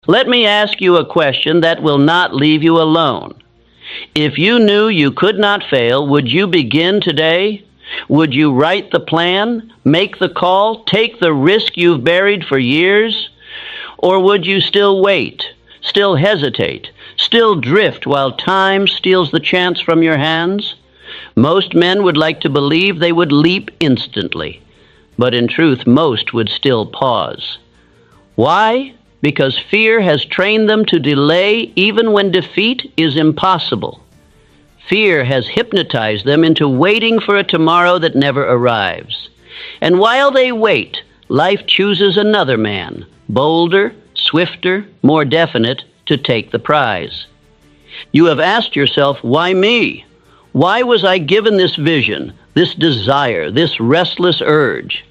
Let me ask you a question that will not leave you alone. If you knew you could not fail, would you begin today? Would you write the plan, make the call, take the risk you've buried for years? Or would you still wait, still hesitate, still drift while time steals the chance from your hands? Most men would like to believe they would leap instantly, but in truth, most would still pause. Why? Because fear has trained them to delay even when defeat is impossible. Fear has hypnotized them into waiting for a tomorrow that never arrives. And while they wait, life chooses another man, bolder, swifter, more definite, to take the prize. You have asked yourself, why me? Why was I given this vision, this desire, this restless urge?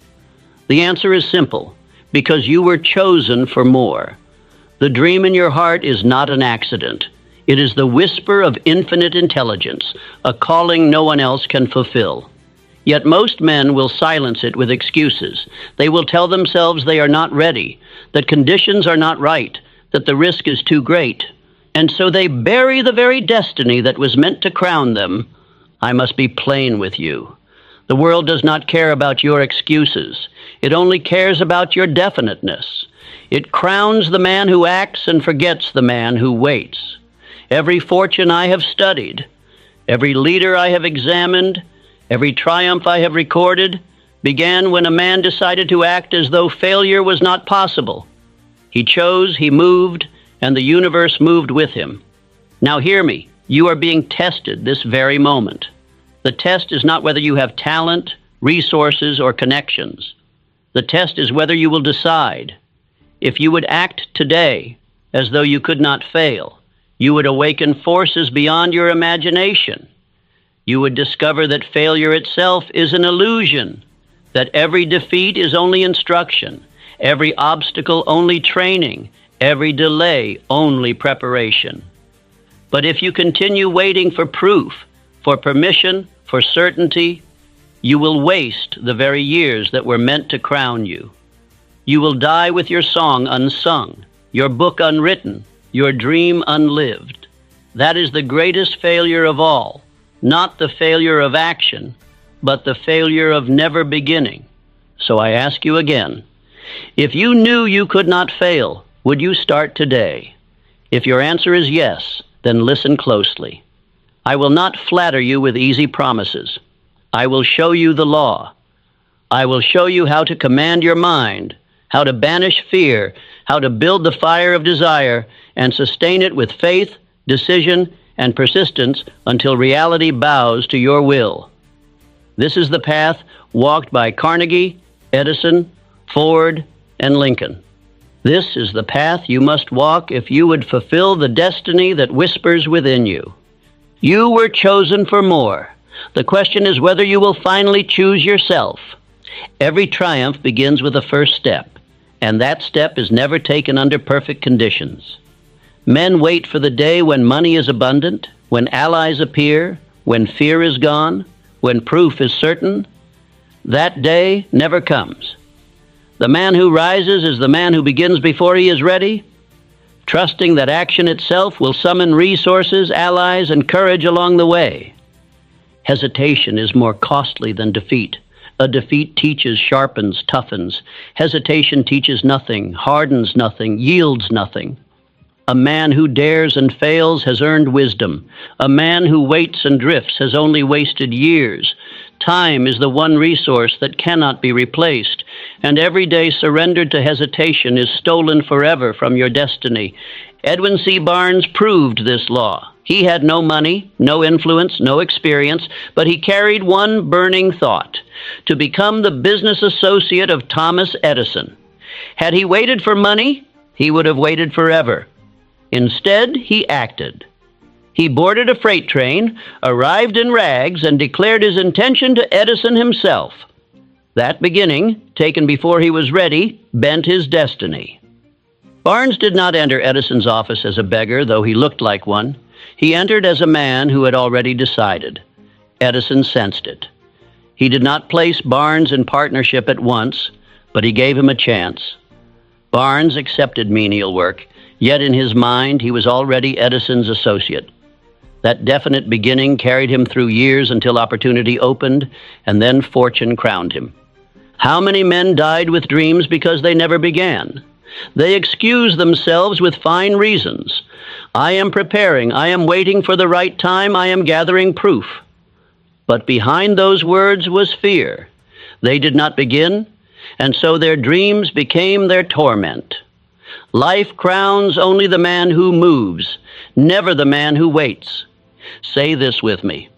The answer is simple. Because you were chosen for more. The dream in your heart is not an accident. It is the whisper of infinite intelligence, a calling no one else can fulfill. Yet most men will silence it with excuses. They will tell themselves they are not ready, that conditions are not right, that the risk is too great. And so they bury the very destiny that was meant to crown them. I must be plain with you. The world does not care about your excuses. It only cares about your definiteness. It crowns the man who acts and forgets the man who waits. Every fortune I have studied, every leader I have examined, every triumph I have recorded, began when a man decided to act as though failure was not possible. He chose, he moved, and the universe moved with him. Now hear me, you are being tested this very moment. The test is not whether you have talent, resources, or connections. The test is whether you will decide. If you would act today as though you could not fail, you would awaken forces beyond your imagination. You would discover that failure itself is an illusion, that every defeat is only instruction, every obstacle only training, every delay only preparation. But if you continue waiting for proof, for permission, for certainty, you will waste the very years that were meant to crown you. You will die with your song unsung, your book unwritten, your dream unlived. That is the greatest failure of all, not the failure of action, but the failure of never beginning. So I ask you again, if you knew you could not fail, would you start today? If your answer is yes, then listen closely. I will not flatter you with easy promises. I will show you the law. I will show you how to command your mind, how to banish fear, how to build the fire of desire and sustain it with faith, decision, and persistence until reality bows to your will. This is the path walked by Carnegie, Edison, Ford, and Lincoln. This is the path you must walk if you would fulfill the destiny that whispers within you. You were chosen for more. The question is whether you will finally choose yourself. Every triumph begins with a first step, and that step is never taken under perfect conditions. Men wait for the day when money is abundant, when allies appear, when fear is gone, when proof is certain. That day never comes. The man who rises is the man who begins before he is ready, trusting that action itself will summon resources, allies, and courage along the way. Hesitation is more costly than defeat. A defeat teaches, sharpens, toughens. Hesitation teaches nothing, hardens nothing, yields nothing. A man who dares and fails has earned wisdom. A man who waits and drifts has only wasted years. Time is the one resource that cannot be replaced, and every day surrendered to hesitation is stolen forever from your destiny. Edwin C. Barnes proved this law. He had no money, no influence, no experience, but he carried one burning thought: to become the business associate of Thomas Edison. Had he waited for money, he would have waited forever. Instead, he acted. He boarded a freight train, arrived in rags, and declared his intention to Edison himself. That beginning, taken before he was ready, bent his destiny. Barnes did not enter Edison's office as a beggar, though he looked like one. He entered as a man who had already decided. Edison sensed it. He did not place Barnes in partnership at once, but he gave him a chance. Barnes accepted menial work. Yet in his mind, he was already Edison's associate. That definite beginning carried him through years until opportunity opened, and then fortune crowned him. How many men died with dreams because they never began? They excuse themselves with fine reasons. I am preparing, I am waiting for the right time, I am gathering proof. But behind those words was fear. They did not begin, and so their dreams became their torment. Life crowns only the man who moves, never the man who waits. Say this with me.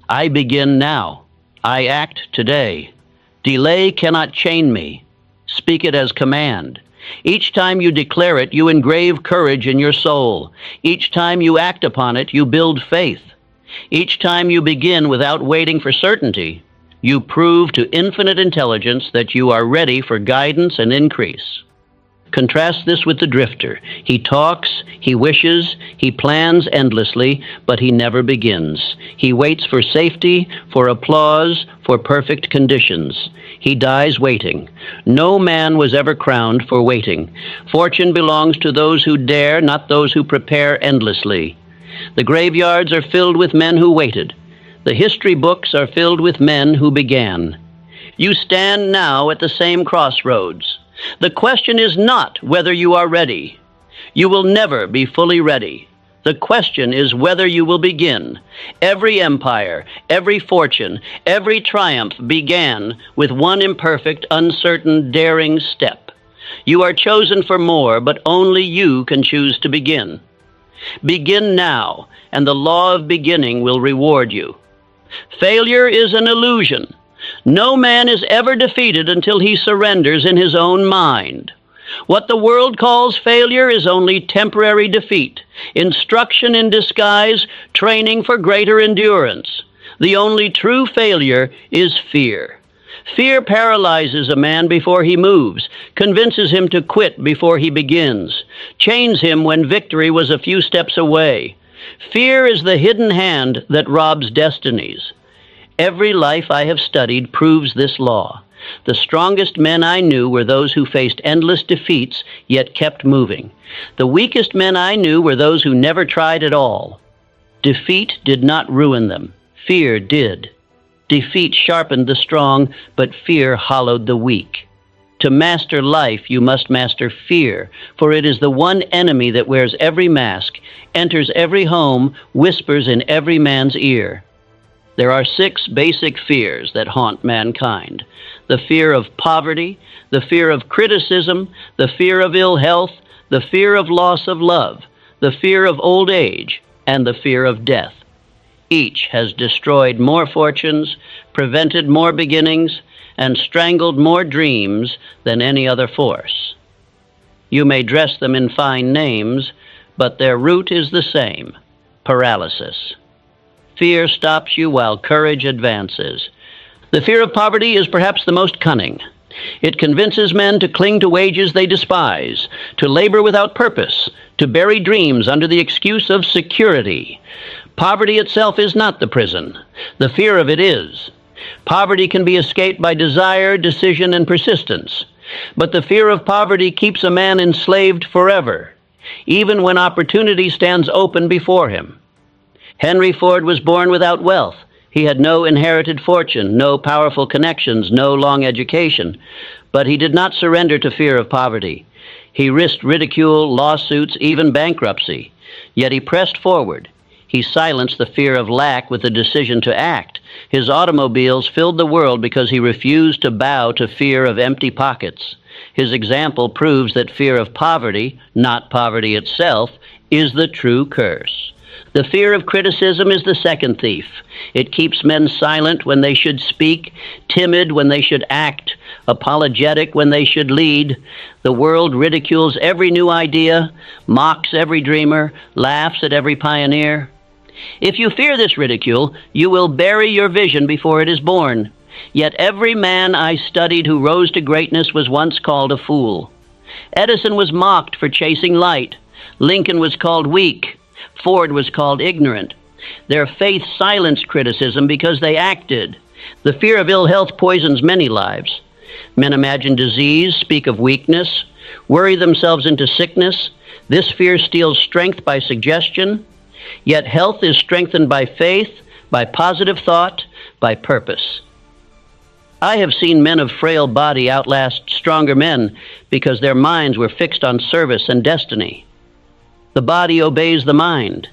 I begin now. I act today. Delay cannot chain me. Speak it as command. Each time you declare it, you engrave courage in your soul. Each time you act upon it, you build faith. Each time you begin without waiting for certainty, you prove to infinite intelligence that you are ready for guidance and increase. Contrast this with the drifter. He talks, he wishes, he plans endlessly, but he never begins. He waits for safety, for applause, for perfect conditions. He dies waiting. No man was ever crowned for waiting. Fortune belongs to those who dare, not those who prepare endlessly. The graveyards are filled with men who waited. The history books are filled with men who began. You stand now at the same crossroads. The question is not whether you are ready. You will never be fully ready. The question is whether you will begin. Every empire, every fortune, every triumph began with one imperfect, uncertain, daring step. You are chosen for more, but only you can choose to begin. Begin now, and the law of beginning will reward you. Failure is an illusion. No man is ever defeated until he surrenders in his own mind. What the world calls failure is only temporary defeat, instruction in disguise, training for greater endurance. The only true failure is fear. Fear paralyzes a man before he moves, convinces him to quit before he begins, chains him when victory was a few steps away. Fear is the hidden hand that robs destinies. Every life I have studied proves this law. The strongest men I knew were those who faced endless defeats, yet kept moving. The weakest men I knew were those who never tried at all. Defeat did not ruin them. Fear did. Defeat sharpened the strong, but fear hollowed the weak. To master life, you must master fear, for it is the one enemy that wears every mask, enters every home, whispers in every man's ear. There are 6 basic fears that haunt mankind. The fear of poverty, the fear of criticism, the fear of ill health, the fear of loss of love, the fear of old age, and the fear of death. Each has destroyed more fortunes, prevented more beginnings, and strangled more dreams than any other force. You may dress them in fine names, but their root is the same: paralysis. Fear stops you while courage advances. The fear of poverty is perhaps the most cunning. It convinces men to cling to wages they despise, to labor without purpose, to bury dreams under the excuse of security. Poverty itself is not the prison. The fear of it is. Poverty can be escaped by desire, decision, and persistence. But the fear of poverty keeps a man enslaved forever, even when opportunity stands open before him. Henry Ford was born without wealth. He had no inherited fortune, no powerful connections, no long education. But he did not surrender to fear of poverty. He risked ridicule, lawsuits, even bankruptcy. Yet he pressed forward. He silenced the fear of lack with the decision to act. His automobiles filled the world because he refused to bow to fear of empty pockets. His example proves that fear of poverty, not poverty itself, is the true curse. The fear of criticism is the second thief. It keeps men silent when they should speak, timid when they should act, apologetic when they should lead. The world ridicules every new idea, mocks every dreamer, laughs at every pioneer. If you fear this ridicule, you will bury your vision before it is born. Yet every man I studied who rose to greatness was once called a fool. Edison was mocked for chasing light. Lincoln was called weak. Ford was called ignorant. Their faith silenced criticism because they acted. The fear of ill health poisons many lives. Men imagine disease, speak of weakness, worry themselves into sickness. This fear steals strength by suggestion, yet health is strengthened by faith, by positive thought, by purpose. I have seen men of frail body outlast stronger men because their minds were fixed on service and destiny. The body obeys the mind.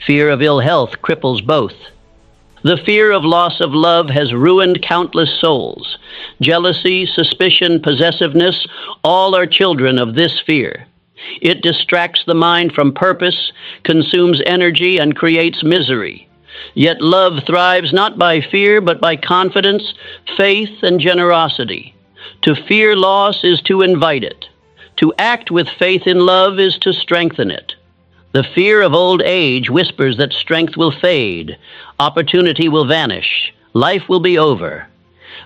Fear of ill health cripples both. The fear of loss of love has ruined countless souls. Jealousy, suspicion, possessiveness, all are children of this fear. It distracts the mind from purpose, consumes energy, and creates misery. Yet love thrives not by fear, but by confidence, faith, and generosity. To fear loss is to invite it. To act with faith in love is to strengthen it. The fear of old age whispers that strength will fade, opportunity will vanish, life will be over.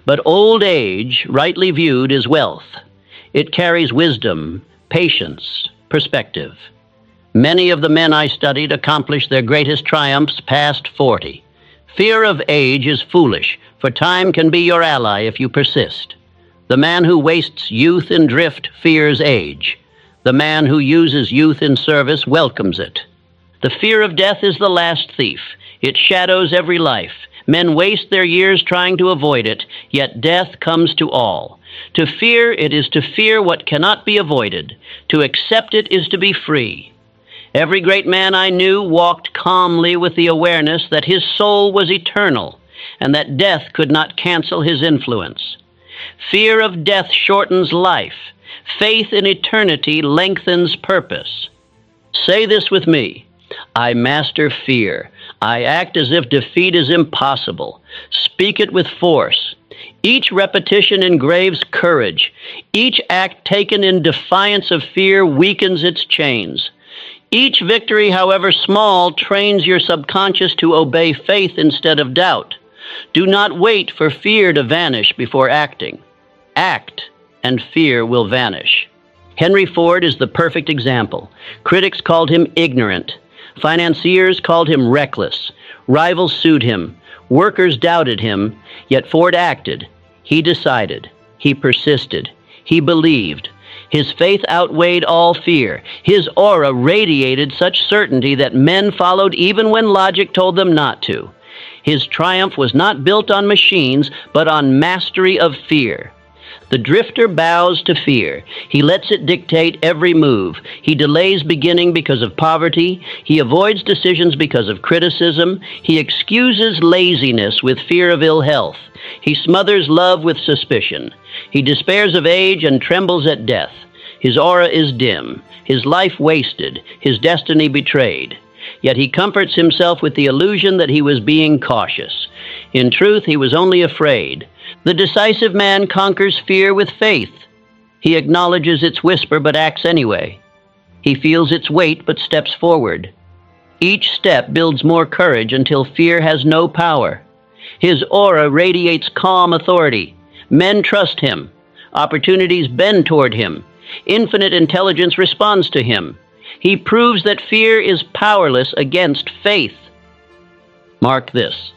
But old age, rightly viewed, is wealth. It carries wisdom, patience, perspective. Many of the men I studied accomplished their greatest triumphs past 40. Fear of age is foolish, for time can be your ally if you persist. The man who wastes youth in drift fears age. The man who uses youth in service welcomes it. The fear of death is the last thief. It shadows every life. Men waste their years trying to avoid it, yet death comes to all. To fear it is to fear what cannot be avoided. To accept it is to be free. Every great man I knew walked calmly with the awareness that his soul was eternal and that death could not cancel his influence. Fear of death shortens life. Faith in eternity lengthens purpose. Say this with me. I master fear. I act as if defeat is impossible. Speak it with force. Each repetition engraves courage. Each act taken in defiance of fear weakens its chains. Each victory, however small, trains your subconscious to obey faith instead of doubt. Do not wait for fear to vanish before acting. Act, and fear will vanish. Henry Ford is the perfect example. Critics called him ignorant. Financiers called him reckless. Rivals sued him. Workers doubted him. Yet Ford acted. He decided. He persisted. He believed. His faith outweighed all fear. His aura radiated such certainty that men followed even when logic told them not to. His triumph was not built on machines, but on mastery of fear. The drifter bows to fear. He lets it dictate every move. He delays beginning because of poverty. He avoids decisions because of criticism. He excuses laziness with fear of ill health. He smothers love with suspicion. He despairs of age and trembles at death. His aura is dim, his life wasted, his destiny betrayed. Yet he comforts himself with the illusion that he was being cautious. In truth, he was only afraid. The decisive man conquers fear with faith. He acknowledges its whisper but acts anyway. He feels its weight but steps forward. Each step builds more courage until fear has no power. His aura radiates calm authority. Men trust him. Opportunities bend toward him. Infinite intelligence responds to him. He proves that fear is powerless against faith. Mark this.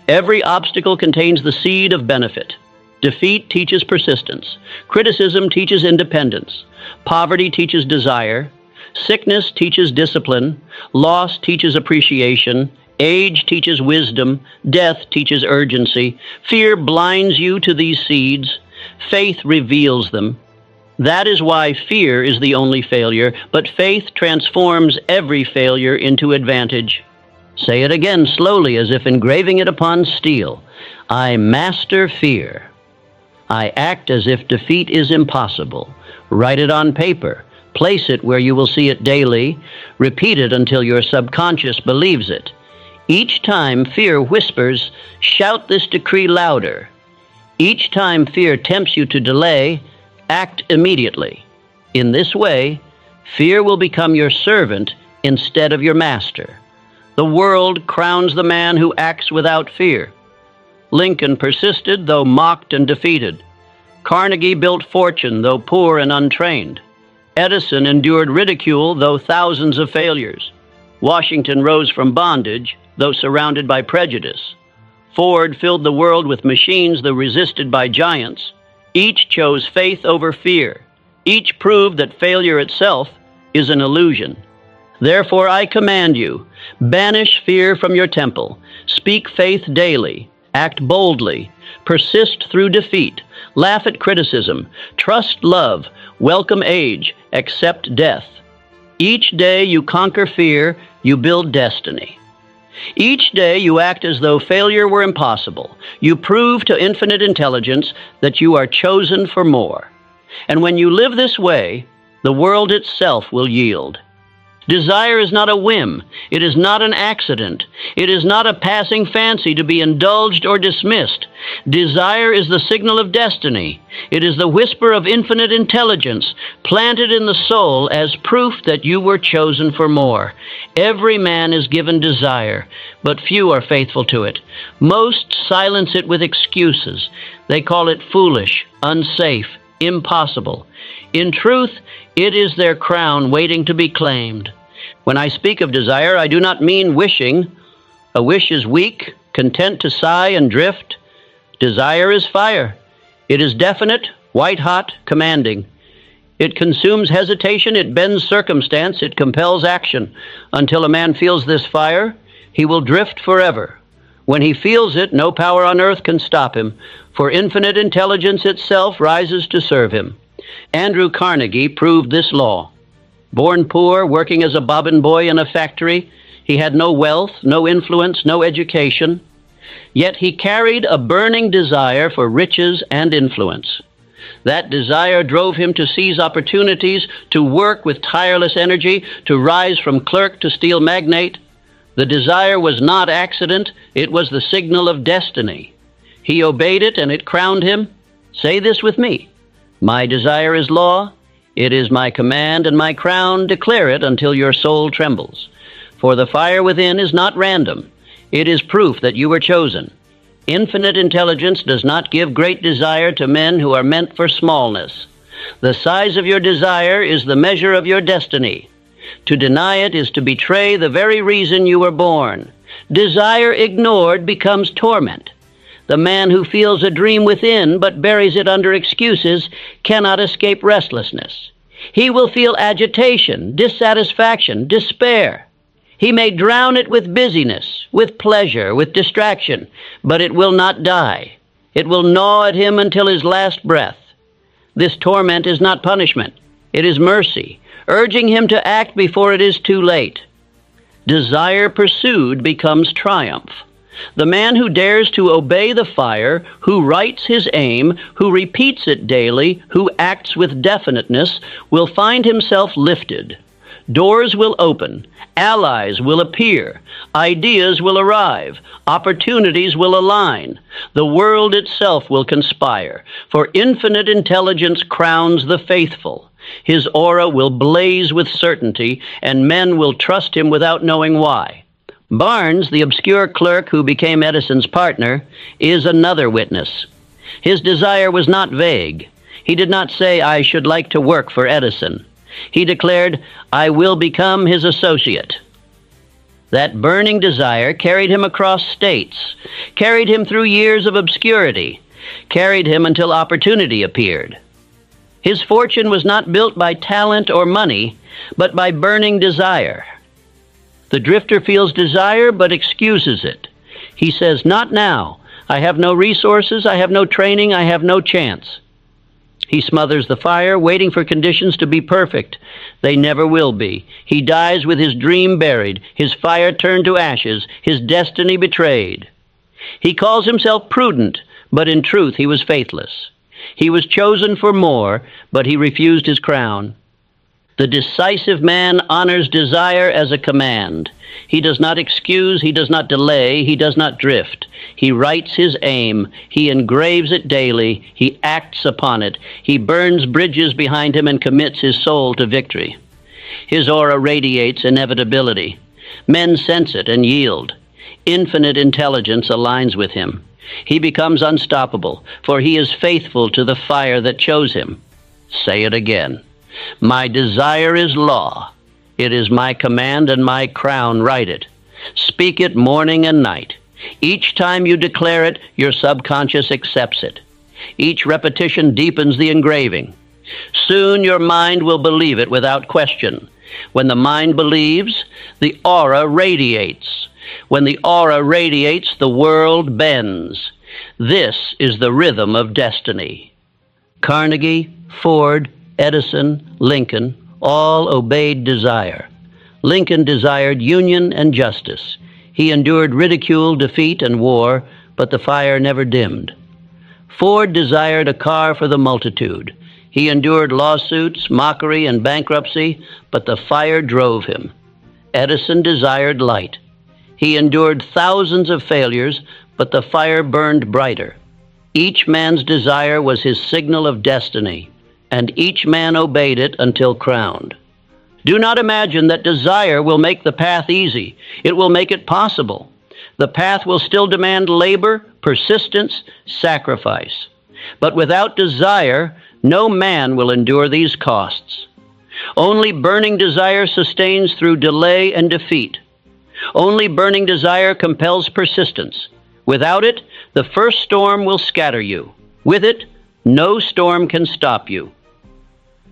Every obstacle contains the seed of benefit. Defeat teaches persistence. Criticism teaches independence. Poverty teaches desire. Sickness teaches discipline. Loss teaches appreciation. Age teaches wisdom. Death teaches urgency. Fear blinds you to these seeds. Faith reveals them. That is why fear is the only failure, but faith transforms every failure into advantage. Say it again slowly as if engraving it upon steel. I master fear. I act as if defeat is impossible. Write it on paper. Place it where you will see it daily. Repeat it until your subconscious believes it. Each time fear whispers, shout this decree louder. Each time fear tempts you to delay, act immediately. In this way, fear will become your servant instead of your master. The world crowns the man who acts without fear. Lincoln persisted, though mocked and defeated. Carnegie built fortune, though poor and untrained. Edison endured ridicule, though thousands of failures. Washington rose from bondage, though surrounded by prejudice. Ford filled the world with machines, though resisted by giants. Each chose faith over fear. Each proved that failure itself is an illusion. Therefore I command you, banish fear from your temple, speak faith daily, act boldly, persist through defeat, laugh at criticism, trust love, welcome age, accept death. Each day you conquer fear, you build destiny. Each day you act as though failure were impossible. You prove to infinite intelligence that you are chosen for more. And when you live this way, the world itself will yield. Desire is not a whim. It is not an accident. It is not a passing fancy to be indulged or dismissed. Desire is the signal of destiny. It is the whisper of infinite intelligence, planted in the soul as proof that you were chosen for more. Every man is given desire, but few are faithful to it. Most silence it with excuses. They call it foolish, unsafe, impossible. In truth, it is their crown waiting to be claimed. When I speak of desire, I do not mean wishing. A wish is weak, content to sigh and drift. Desire is fire. It is definite, white-hot, commanding. It consumes hesitation, it bends circumstance, it compels action. Until a man feels this fire, he will drift forever. When he feels it, no power on earth can stop him, for infinite intelligence itself rises to serve him. Andrew Carnegie proved this law. Born poor, working as a bobbin boy in a factory, he had no wealth, no influence, no education. Yet he carried a burning desire for riches and influence. That desire drove him to seize opportunities, to work with tireless energy, to rise from clerk to steel magnate. The desire was not accident, it was the signal of destiny. He obeyed it and it crowned him. Say this with me. My desire is law, it is my command and my crown, declare it until your soul trembles. For the fire within is not random, it is proof that you were chosen. Infinite intelligence does not give great desire to men who are meant for smallness. The size of your desire is the measure of your destiny. To deny it is to betray the very reason you were born. Desire ignored becomes torment. The man who feels a dream within but buries it under excuses cannot escape restlessness. He will feel agitation, dissatisfaction, despair. He may drown it with busyness, with pleasure, with distraction, but it will not die. It will gnaw at him until his last breath. This torment is not punishment. It is mercy, urging him to act before it is too late. Desire pursued becomes triumph. The man who dares to obey the fire, who writes his aim, who repeats it daily, who acts with definiteness, will find himself lifted. Doors will open, allies will appear, ideas will arrive, opportunities will align. The world itself will conspire, for infinite intelligence crowns the faithful. His aura will blaze with certainty, and men will trust him without knowing why. Barnes, the obscure clerk who became Edison's partner, is another witness. His desire was not vague. He did not say, I should like to work for Edison. He declared, I will become his associate. That burning desire carried him across states, carried him through years of obscurity, carried him until opportunity appeared. His fortune was not built by talent or money, but by burning desire. The drifter feels desire but excuses it. He says, not now. I have no resources, I have no training, I have no chance. He smothers the fire, waiting for conditions to be perfect. They never will be. He dies with his dream buried, his fire turned to ashes, his destiny betrayed. He calls himself prudent, but in truth he was faithless. He was chosen for more, but he refused his crown. The decisive man honors desire as a command. He does not excuse, he does not delay, he does not drift. He writes his aim, he engraves it daily, he acts upon it. He burns bridges behind him and commits his soul to victory. His aura radiates inevitability. Men sense it and yield. Infinite intelligence aligns with him. He becomes unstoppable, for he is faithful to the fire that chose him. Say it again. My desire is law. It is my command and my crown. Write it. Speak it morning and night. Each time you declare it, your subconscious accepts it. Each repetition deepens the engraving. Soon your mind will believe it without question. When the mind believes, the aura radiates. When the aura radiates, the world bends. This is the rhythm of destiny. Carnegie, Ford, Edison, Lincoln all obeyed desire. Lincoln desired union and justice. He endured ridicule, defeat, and war, but the fire never dimmed. Ford desired a car for the multitude. He endured lawsuits, mockery, and bankruptcy, but the fire drove him. Edison desired light. He endured thousands of failures, but the fire burned brighter. Each man's desire was his signal of destiny, and each man obeyed it until crowned. Do not imagine that desire will make the path easy. It will make it possible. The path will still demand labor, persistence, sacrifice. But without desire, no man will endure these costs. Only burning desire sustains through delay and defeat. Only burning desire compels persistence. Without it, the first storm will scatter you. With it, no storm can stop you.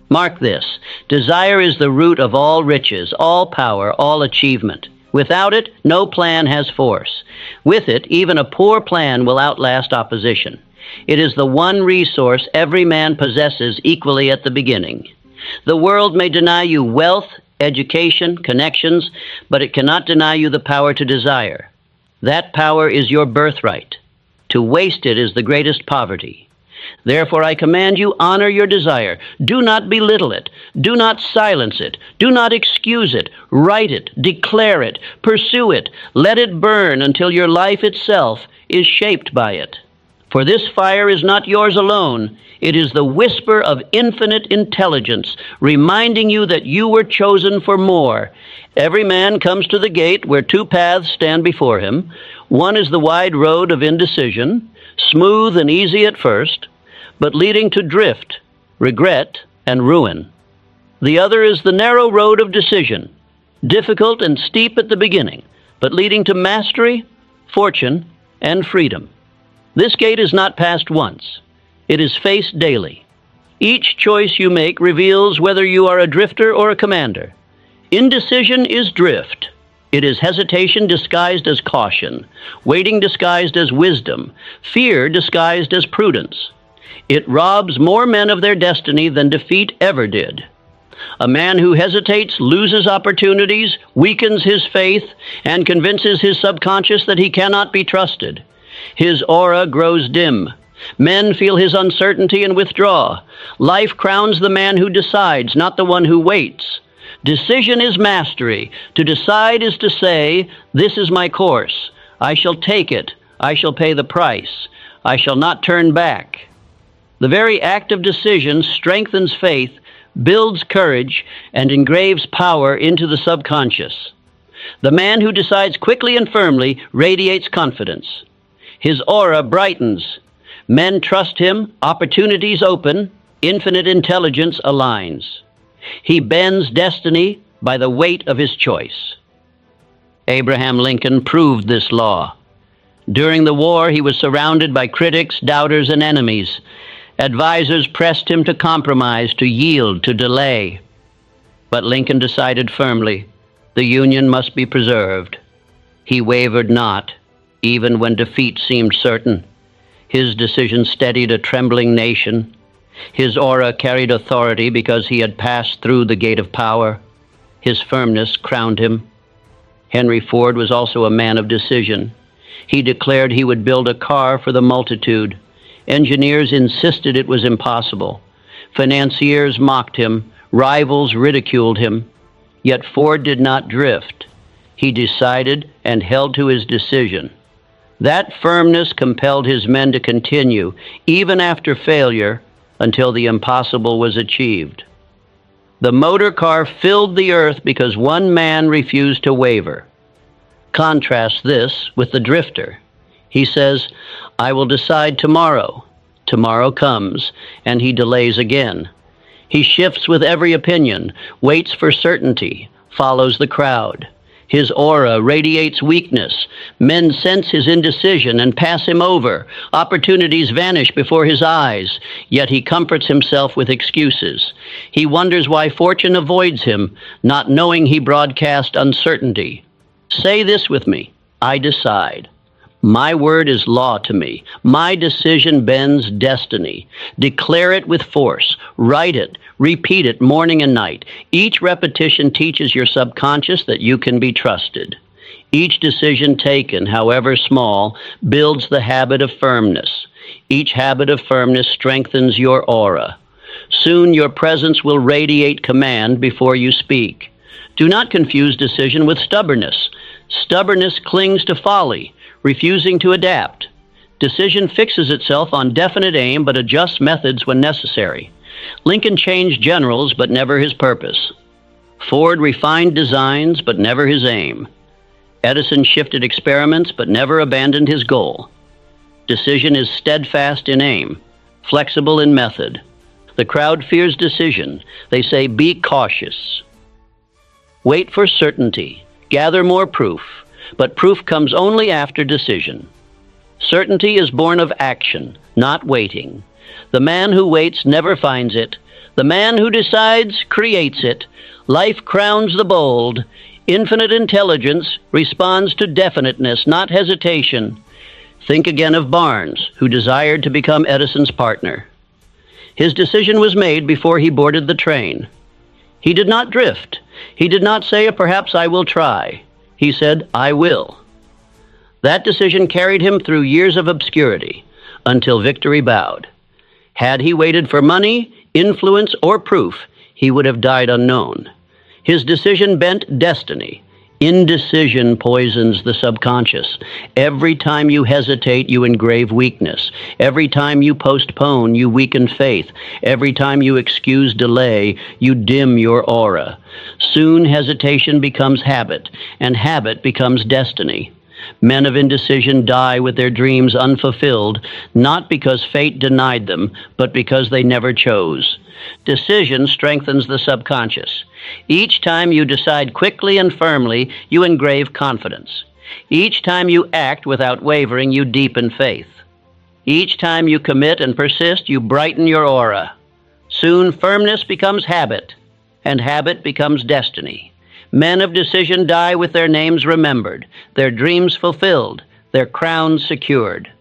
Mark this: desire is the root of all riches, all power, all achievement. Without it, no plan has force. With it, even a poor plan will outlast opposition. It is the one resource every man possesses equally at the beginning. The world may deny you wealth, education, connections, but it cannot deny you the power to desire. That power is your birthright. To waste it is the greatest poverty. Therefore, I command you, honor your desire. Do not belittle it. Do not silence it. Do not excuse it. Write it. Declare it. Pursue it. Let it burn until your life itself is shaped by it. For this fire is not yours alone. It is the whisper of infinite intelligence, reminding you that you were chosen for more. Every man comes to the gate where two paths stand before him. One is the wide road of indecision, smooth and easy at first, but leading to drift, regret, and ruin. The other is the narrow road of decision, difficult and steep at the beginning, but leading to mastery, fortune, and freedom. This gate is not passed once. It is faced daily. Each choice you make reveals whether you are a drifter or a commander. Indecision is drift. It is hesitation disguised as caution, waiting disguised as wisdom, fear disguised as prudence. It robs more men of their destiny than defeat ever did. A man who hesitates loses opportunities, weakens his faith, and convinces his subconscious that he cannot be trusted. His aura grows dim. Men feel his uncertainty and withdraw. Life crowns the man who decides, not the one who waits. Decision is mastery. To decide is to say, this is my course. I shall take it. I shall pay the price. I shall not turn back. The very act of decision strengthens faith, builds courage, and engraves power into the subconscious. The man who decides quickly and firmly radiates confidence. His aura brightens. Men trust him, opportunities open, infinite intelligence aligns. He bends destiny by the weight of his choice. Abraham Lincoln proved this law. During the war, he was surrounded by critics, doubters, and enemies. Advisors pressed him to compromise, to yield, to delay. But Lincoln decided firmly, the Union must be preserved. He wavered not, even when defeat seemed certain. His decision steadied a trembling nation. His aura carried authority because he had passed through the gate of power. His firmness crowned him. Henry Ford was also a man of decision. He declared he would build a car for the multitude. Engineers insisted it was impossible. Financiers mocked him. Rivals ridiculed him. Yet Ford did not drift. He decided and held to his decision. That firmness compelled his men to continue, even after failure, until the impossible was achieved. The motor car filled the earth because one man refused to waver. Contrast this with the drifter. He says, I will decide tomorrow. Tomorrow comes, and he delays again. He shifts with every opinion, waits for certainty, follows the crowd. His aura radiates weakness. Men sense his indecision and pass him over. Opportunities vanish before his eyes, yet he comforts himself with excuses. He wonders why fortune avoids him, not knowing he broadcast uncertainty. Say this with me: I decide. My word is law to me. My decision bends destiny. Declare it with force. Write it. Repeat it morning and night. Each repetition teaches your subconscious that you can be trusted. Each decision taken, however small, builds the habit of firmness. Each habit of firmness strengthens your aura. Soon your presence will radiate command before you speak. Do not confuse decision with stubbornness. Stubbornness clings to folly, refusing to adapt. Decision fixes itself on definite aim but adjusts methods when necessary. Lincoln changed generals but never his purpose. Ford refined designs but never his aim. Edison shifted experiments but never abandoned his goal. Decision is steadfast in aim, flexible in method. The crowd fears decision. They say, be cautious. Wait for certainty. Gather more proof. But proof comes only after decision. Certainty is born of action, not waiting. The man who waits never finds it. The man who decides creates it. Life crowns the bold. Infinite intelligence responds to definiteness, not hesitation. Think again of Barnes, who desired to become Edison's partner. His decision was made before he boarded the train. He did not drift. He did not say, perhaps I will try. He said, I will. That decision carried him through years of obscurity, until victory bowed. Had he waited for money, influence, or proof, he would have died unknown. His decision bent destiny. Indecision poisons the subconscious. Every time you hesitate, you engrave weakness. Every time you postpone, you weaken faith. Every time you excuse delay, you dim your aura. Soon hesitation becomes habit, and habit becomes destiny. Men of indecision die with their dreams unfulfilled, not because fate denied them, but because they never chose. Decision strengthens the subconscious. Each time you decide quickly and firmly, you engrave confidence. Each time you act without wavering, you deepen faith. Each time you commit and persist, you brighten your aura. Soon firmness becomes habit, and habit becomes destiny. Men of decision die with their names remembered, their dreams fulfilled, their crowns secured.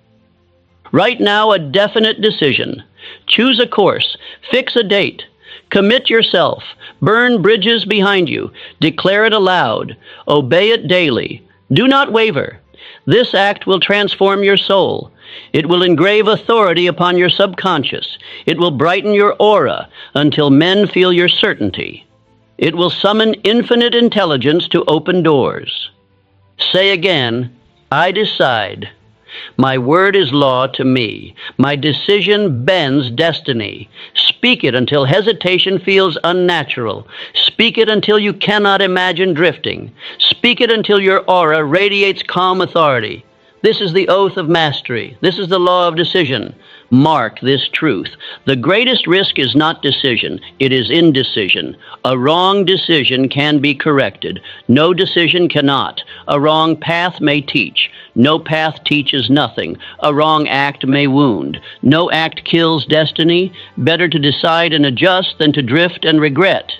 Right now, a definite decision. Choose a course. Fix a date. Commit yourself. Burn bridges behind you. Declare it aloud. Obey it daily. Do not waver. This act will transform your soul. It will engrave authority upon your subconscious. It will brighten your aura until men feel your certainty. It will summon infinite intelligence to open doors. Say again, I decide. My word is law to me. My decision bends destiny. Speak it until hesitation feels unnatural. Speak it until you cannot imagine drifting. Speak it until your aura radiates calm authority. This is the oath of mastery. This is the law of decision. Mark this truth. The greatest risk is not decision. It is indecision. A wrong decision can be corrected. No decision cannot. A wrong path may teach. No path teaches nothing. A wrong act may wound. No act kills destiny. Better to decide and adjust than to drift and regret.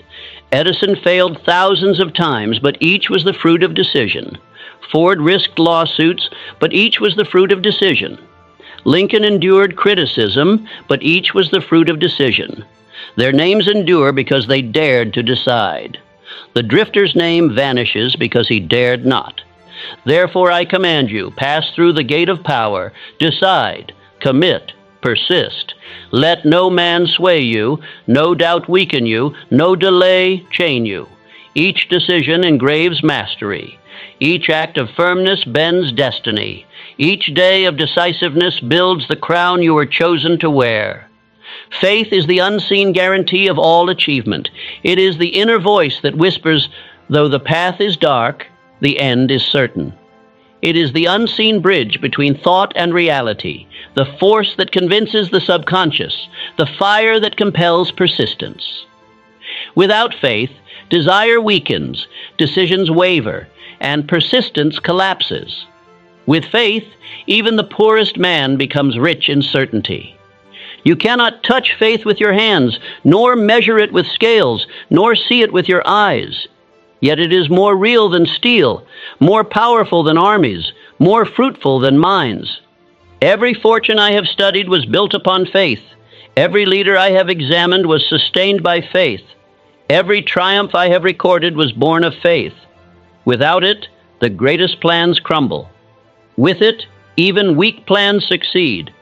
Edison failed thousands of times, but each was the fruit of decision. Ford risked lawsuits, but each was the fruit of decision. Lincoln endured criticism, but each was the fruit of decision. Their names endure because they dared to decide. The drifter's name vanishes because he dared not. Therefore I command you, pass through the gate of power, decide, commit, persist. Let no man sway you, no doubt weaken you, no delay chain you. Each decision engraves mastery. Each act of firmness bends destiny. Each day of decisiveness builds the crown you were chosen to wear. Faith is the unseen guarantee of all achievement. It is the inner voice that whispers, though the path is dark, the end is certain. It is the unseen bridge between thought and reality, the force that convinces the subconscious, the fire that compels persistence. Without faith, Desire weakens, decisions waver, and persistence collapses. With faith, even the poorest man becomes rich in certainty. You cannot touch faith with your hands, nor measure it with scales, nor see it with your eyes. Yet it is more real than steel, more powerful than armies, more fruitful than mines. Every fortune I have studied was built upon faith. Every leader I have examined was sustained by faith. Every triumph I have recorded was born of faith. Without it, the greatest plans crumble. With it, even weak plans succeed.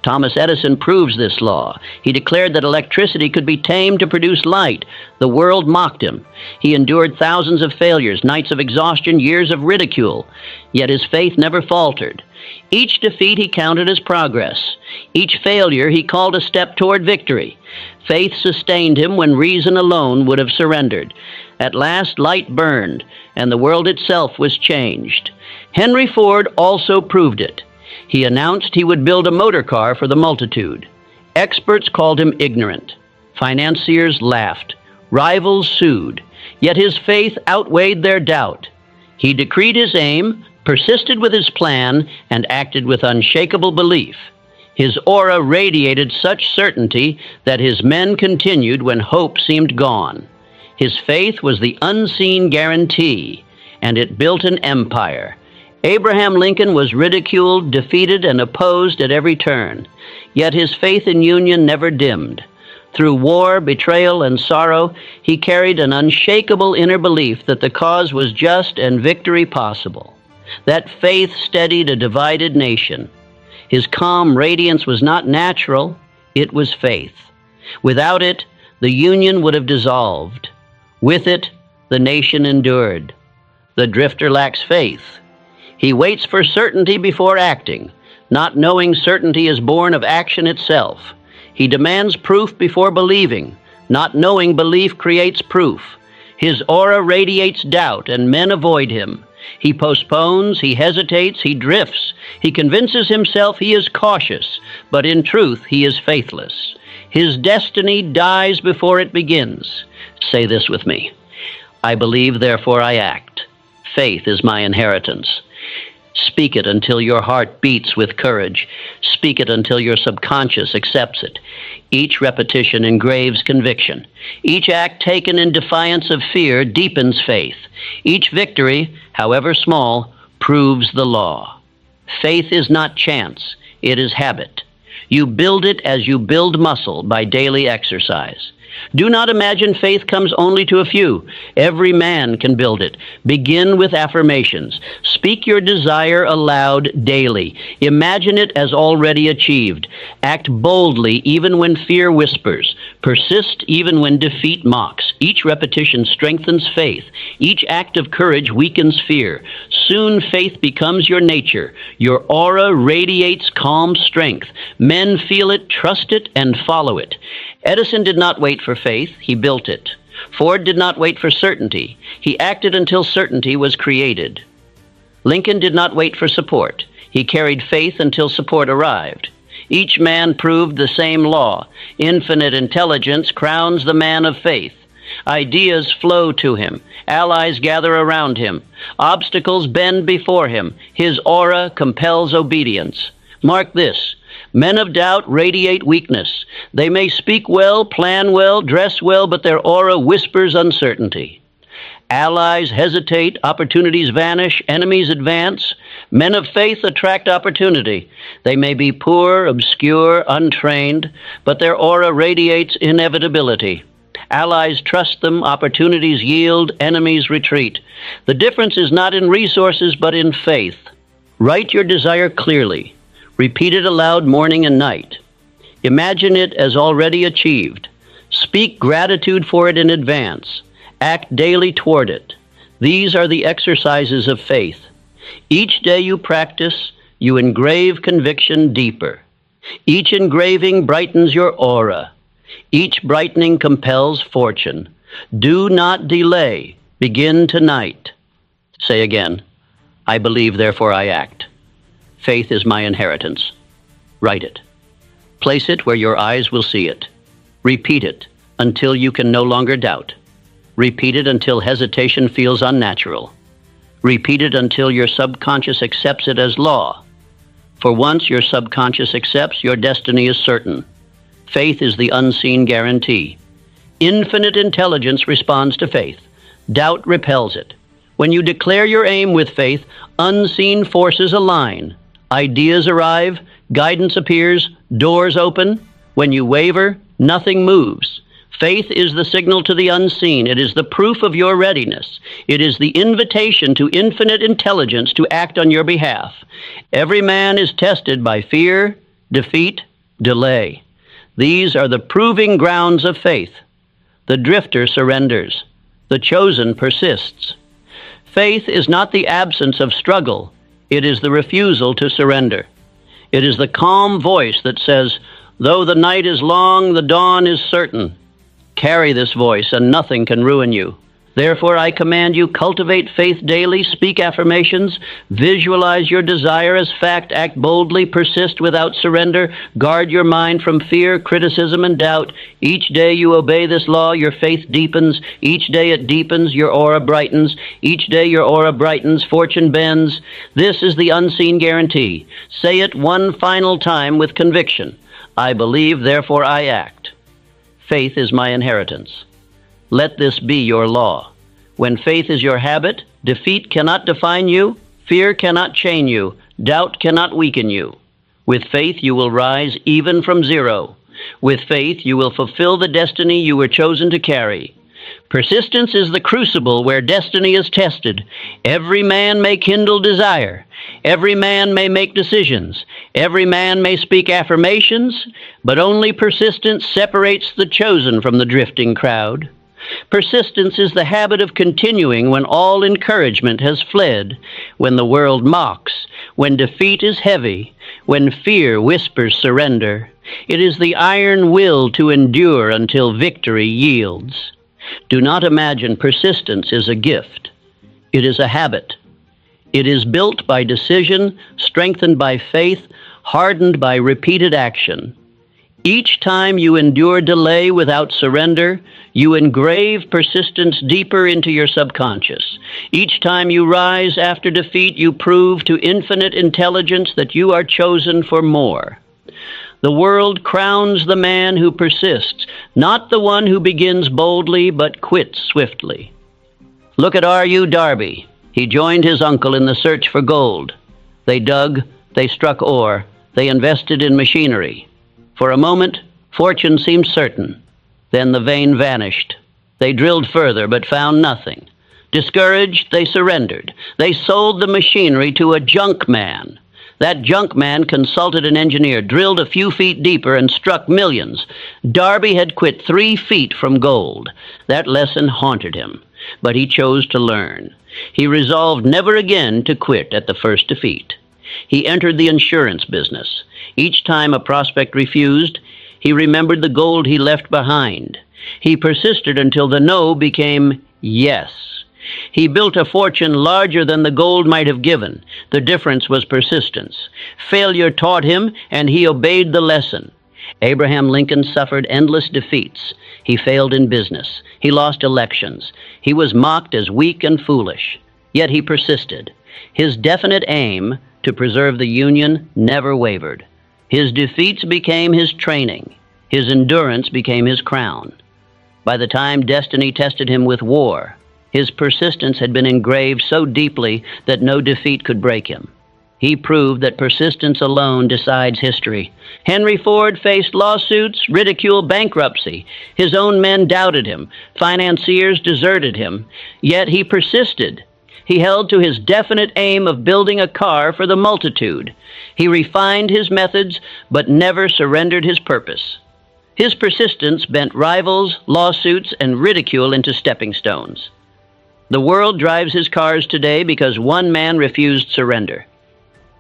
Thomas Edison proves this law. He declared that electricity could be tamed to produce light. The world mocked him. He endured thousands of failures, nights of exhaustion, years of ridicule. Yet his faith never faltered. Each defeat he counted as progress. Each failure he called a step toward victory. Faith sustained him when reason alone would have surrendered. At last light burned, and the world itself was changed. Henry Ford also proved it. He announced he would build a motor car for the multitude. Experts called him ignorant. Financiers laughed. Rivals sued. Yet his faith outweighed their doubt. He decreed his aim, persisted with his plan, and acted with unshakable belief. His aura radiated such certainty that his men continued when hope seemed gone. His faith was the unseen guarantee, and it built an empire. Abraham Lincoln was ridiculed, defeated, and opposed at every turn. Yet his faith in union never dimmed. Through war, betrayal, and sorrow, he carried an unshakable inner belief that the cause was just and victory possible. That faith steadied a divided nation. His calm radiance was not natural, it was faith. Without it, the union would have dissolved. With it, the nation endured. The drifter lacks faith. He waits for certainty before acting, not knowing certainty is born of action itself. He demands proof before believing, not knowing belief creates proof. His aura radiates doubt, and men avoid him. He postpones, he hesitates, he drifts. He convinces himself he is cautious, but in truth he is faithless. His destiny dies before it begins. Say this with me. I believe, therefore I act. Faith is my inheritance. Speak it until your heart beats with courage. Speak it until your subconscious accepts it. Each repetition engraves conviction. Each act taken in defiance of fear deepens faith. Each victory, however small, proves the law. Faith is not chance, it is habit. You build it as you build muscle by daily exercise. Do not imagine faith comes only to a few. Every man can build it. Begin with affirmations. Speak your desire aloud daily. Imagine it as already achieved. Act boldly even when fear whispers. Persist even when defeat mocks. Each repetition strengthens faith. Each act of courage weakens fear. Soon faith becomes your nature. Your aura radiates calm strength. Men feel it, trust it, and follow it. Edison did not wait for faith, he built it. Ford did not wait for certainty. He acted until certainty was created. Lincoln did not wait for support. He carried faith until support arrived. Each man proved the same law. Infinite intelligence crowns the man of faith. Ideas flow to him. Allies gather around him. Obstacles bend before him. His aura compels obedience. Mark this. Men of doubt radiate weakness. They may speak well, plan well, dress well, but their aura whispers uncertainty. Allies hesitate, opportunities vanish, enemies advance. Men of faith attract opportunity. They may be poor, obscure, untrained, but their aura radiates inevitability. Allies trust them, opportunities yield, enemies retreat. The difference is not in resources, but in faith. Write your desire clearly. Repeat it aloud morning and night. Imagine it as already achieved. Speak gratitude for it in advance. Act daily toward it. These are the exercises of faith. Each day you practice, you engrave conviction deeper. Each engraving brightens your aura. Each brightening compels fortune. Do not delay. Begin tonight. Say again, I believe, therefore I act. Faith is my inheritance. Write it. Place it where your eyes will see it. Repeat it until you can no longer doubt. Repeat it until hesitation feels unnatural. Repeat it until your subconscious accepts it as law. For once your subconscious accepts, your destiny is certain. Faith is the unseen guarantee. Infinite intelligence responds to faith. Doubt repels it. When you declare your aim with faith, unseen forces align. Ideas arrive, guidance appears, doors open. When you waver, nothing moves. Faith is the signal to the unseen. It is the proof of your readiness. It is the invitation to infinite intelligence to act on your behalf. Every man is tested by fear, defeat, delay. These are the proving grounds of faith. The drifter surrenders. The chosen persists. Faith is not the absence of struggle. It is the refusal to surrender. It is the calm voice that says, "Though the night is long, the dawn is certain." Carry this voice, and nothing can ruin you. Therefore, I command you, cultivate faith daily, speak affirmations, visualize your desire as fact, act boldly, persist without surrender, guard your mind from fear, criticism, and doubt. Each day you obey this law, your faith deepens. Each day it deepens, your aura brightens. Each day your aura brightens, fortune bends. This is the unseen guarantee. Say it one final time with conviction. I believe, therefore I act. Faith is my inheritance. Let this be your law. When faith is your habit, defeat cannot define you, fear cannot chain you, doubt cannot weaken you. With faith you will rise even from zero. With faith you will fulfill the destiny you were chosen to carry. Persistence is the crucible where destiny is tested. Every man may kindle desire. Every man may make decisions. Every man may speak affirmations, but only persistence separates the chosen from the drifting crowd. Persistence is the habit of continuing when all encouragement has fled, when the world mocks, when defeat is heavy, when fear whispers surrender. It is the iron will to endure until victory yields. Do not imagine persistence is a gift. It is a habit. It is built by decision, strengthened by faith, hardened by repeated action. Each time you endure delay without surrender, you engrave persistence deeper into your subconscious. Each time you rise after defeat, you prove to infinite intelligence that you are chosen for more. The world crowns the man who persists, not the one who begins boldly but quits swiftly. Look at R.U. Darby. He joined his uncle in the search for gold. They dug, they struck ore, they invested in machinery. For a moment, fortune seemed certain. Then the vein vanished. They drilled further but found nothing. Discouraged, they surrendered. They sold the machinery to a junk man. That junk man consulted an engineer, drilled a few feet deeper, and struck millions. Darby had quit 3 feet from gold. That lesson haunted him, but he chose to learn. He resolved never again to quit at the first defeat. He entered the insurance business. Each time a prospect refused, he remembered the gold he left behind. He persisted until the no became yes. He built a fortune larger than the gold might have given. The difference was persistence. Failure taught him, and he obeyed the lesson. Abraham Lincoln suffered endless defeats. He failed in business. He lost elections. He was mocked as weak and foolish. Yet he persisted. His definite aim to preserve the Union never wavered. His defeats became his training. His endurance became his crown. By the time destiny tested him with war, his persistence had been engraved so deeply that no defeat could break him. He proved that persistence alone decides history. Henry Ford faced lawsuits, ridicule, bankruptcy. His own men doubted him. Financiers deserted him. Yet he persisted. He held to his definite aim of building a car for the multitude. He refined his methods, but never surrendered his purpose. His persistence bent rivals, lawsuits, and ridicule into stepping stones. The world drives his cars today because one man refused surrender.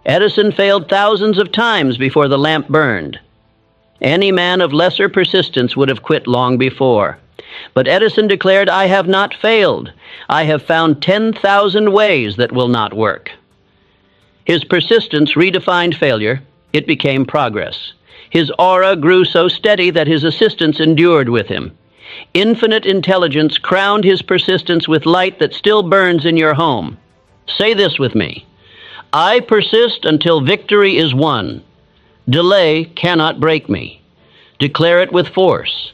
Edison failed thousands of times before the lamp burned. Any man of lesser persistence would have quit long before. But Edison declared, "I have not failed. I have found 10,000 ways that will not work." His persistence redefined failure. It became progress. His aura grew so steady that his assistants endured with him. Infinite intelligence crowned his persistence with light that still burns in your home. Say this with me. I persist until victory is won. Delay cannot break me. Declare it with force.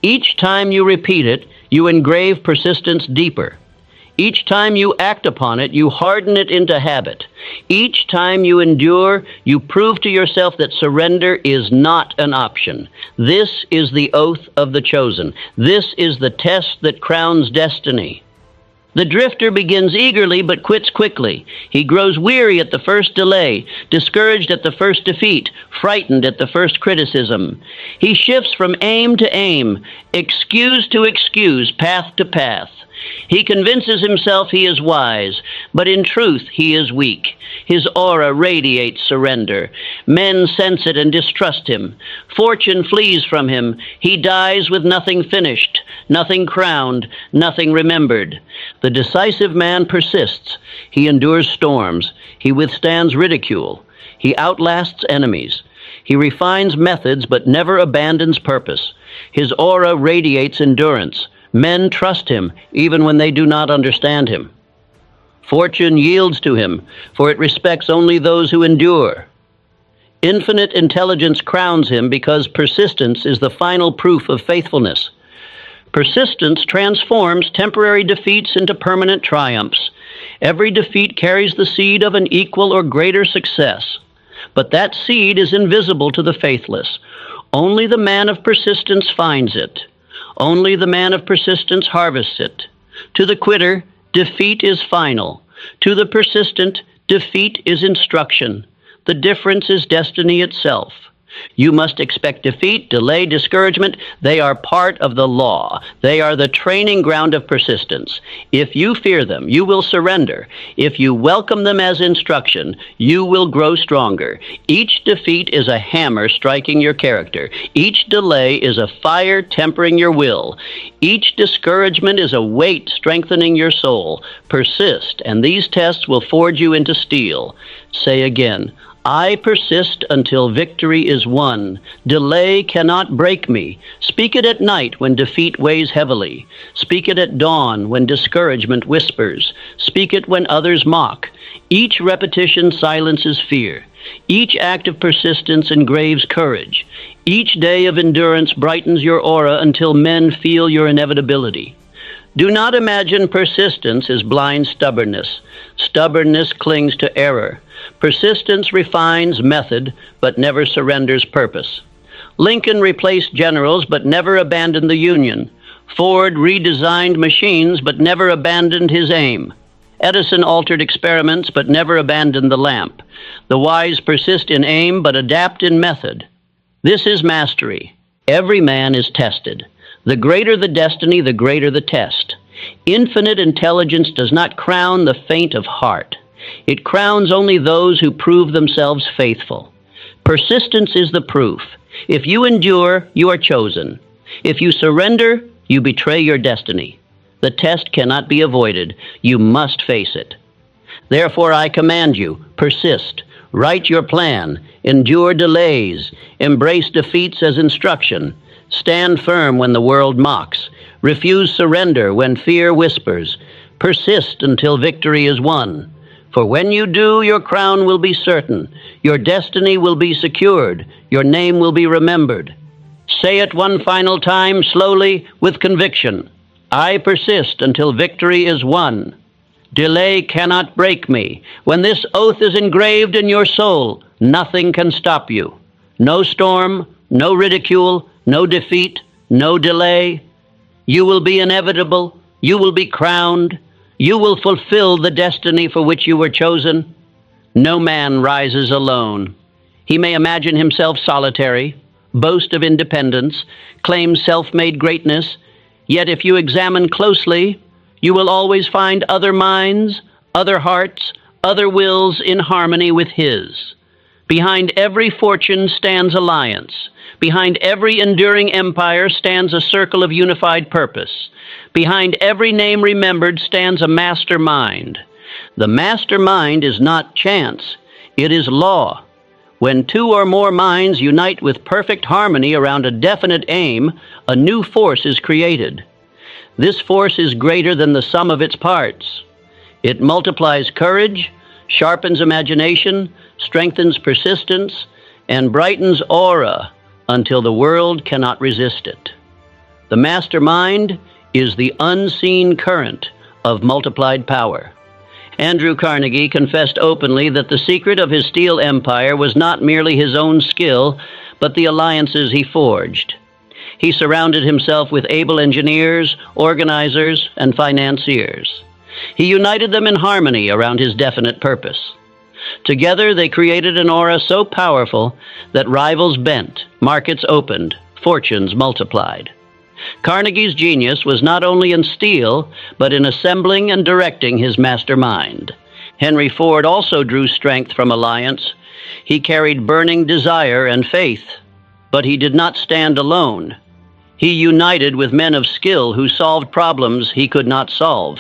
Each time you repeat it, you engrave persistence deeper. Each time you act upon it, you harden it into habit. Each time you endure, you prove to yourself that surrender is not an option. This is the oath of the chosen. This is the test that crowns destiny. The drifter begins eagerly but quits quickly. He grows weary at the first delay, discouraged at the first defeat, frightened at the first criticism. He shifts from aim to aim, excuse to excuse, path to path. He convinces himself he is wise, but in truth he is weak. His aura radiates surrender. Men sense it and distrust him. Fortune flees from him. He dies with nothing finished, nothing crowned, nothing remembered. The decisive man persists. He endures storms. He withstands ridicule. He outlasts enemies. He refines methods but never abandons purpose. His aura radiates endurance. Men trust him even when they do not understand him. Fortune yields to him, for it respects only those who endure. Infinite intelligence crowns him because persistence is the final proof of faithfulness. Persistence transforms temporary defeats into permanent triumphs. Every defeat carries the seed of an equal or greater success. But that seed is invisible to the faithless. Only the man of persistence finds it. Only the man of persistence harvests it. To the quitter, defeat is final. To the persistent, defeat is instruction. The difference is destiny itself. You must expect defeat, delay, discouragement. They are part of the law. They are the training ground of persistence. If you fear them, you will surrender. If you welcome them as instruction, you will grow stronger. Each defeat is a hammer striking your character. Each delay is a fire tempering your will. Each discouragement is a weight strengthening your soul. Persist, and these tests will forge you into steel. Say again, I persist until victory is won. Delay cannot break me. Speak it at night when defeat weighs heavily. Speak it at dawn when discouragement whispers. Speak it when others mock. Each repetition silences fear. Each act of persistence engraves courage. Each day of endurance brightens your aura until men feel your inevitability. Do not imagine persistence as blind stubbornness. Stubbornness clings to error. Persistence refines method, but never surrenders purpose. Lincoln replaced generals, but never abandoned the Union. Ford redesigned machines, but never abandoned his aim. Edison altered experiments, but never abandoned the lamp. The wise persist in aim, but adapt in method. This is mastery. Every man is tested. The greater the destiny, the greater the test. Infinite intelligence does not crown the faint of heart. It crowns only those who prove themselves faithful. Persistence is the proof. If you endure, you are chosen. If you surrender, you betray your destiny. The test cannot be avoided. You must face it. Therefore, I command you, persist. Write your plan. Endure delays. Embrace defeats as instruction. Stand firm when the world mocks. Refuse surrender when fear whispers. Persist until victory is won. For when you do, your crown will be certain. Your destiny will be secured. Your name will be remembered. Say it one final time, slowly, with conviction. I persist until victory is won. Delay cannot break me. When this oath is engraved in your soul, nothing can stop you. No storm, no ridicule, no defeat, no delay. You will be inevitable. You will be crowned. You will fulfill the destiny for which you were chosen. No man rises alone. He may imagine himself solitary, boast of independence, claim self-made greatness, yet if you examine closely, you will always find other minds, other hearts, other wills in harmony with his. Behind every fortune stands alliance. Behind every enduring empire stands a circle of unified purpose. Behind every name remembered stands a mastermind. The mastermind is not chance, it is law. When two or more minds unite with perfect harmony around a definite aim, a new force is created. This force is greater than the sum of its parts. It multiplies courage, sharpens imagination, strengthens persistence, and brightens aura until the world cannot resist it. The mastermind is the unseen current of multiplied power. Andrew Carnegie confessed openly that the secret of his steel empire was not merely his own skill, but the alliances he forged. He surrounded himself with able engineers, organizers, and financiers. He united them in harmony around his definite purpose. Together they created an aura so powerful that rivals bent, markets opened, fortunes multiplied. Carnegie's genius was not only in steel, but in assembling and directing his mastermind. Henry Ford also drew strength from alliance. He carried burning desire and faith, but he did not stand alone. He united with men of skill who solved problems he could not solve.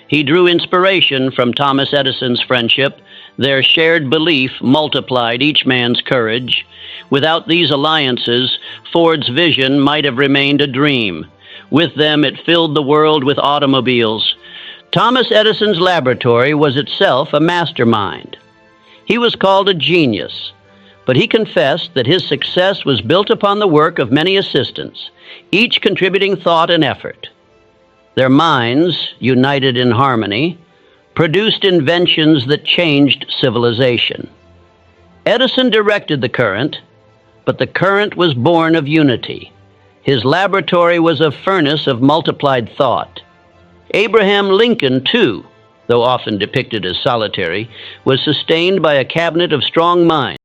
He drew inspiration from Thomas Edison's friendship. Their shared belief multiplied each man's courage. Without these alliances, Ford's vision might have remained a dream. With them, it filled the world with automobiles. Thomas Edison's laboratory was itself a mastermind. He was called a genius, but he confessed that his success was built upon the work of many assistants, each contributing thought and effort. Their minds, united in harmony, produced inventions that changed civilization. Edison directed the current, but the current was born of unity. His laboratory was a furnace of multiplied thought. Abraham Lincoln, too, though often depicted as solitary, was sustained by a cabinet of strong minds.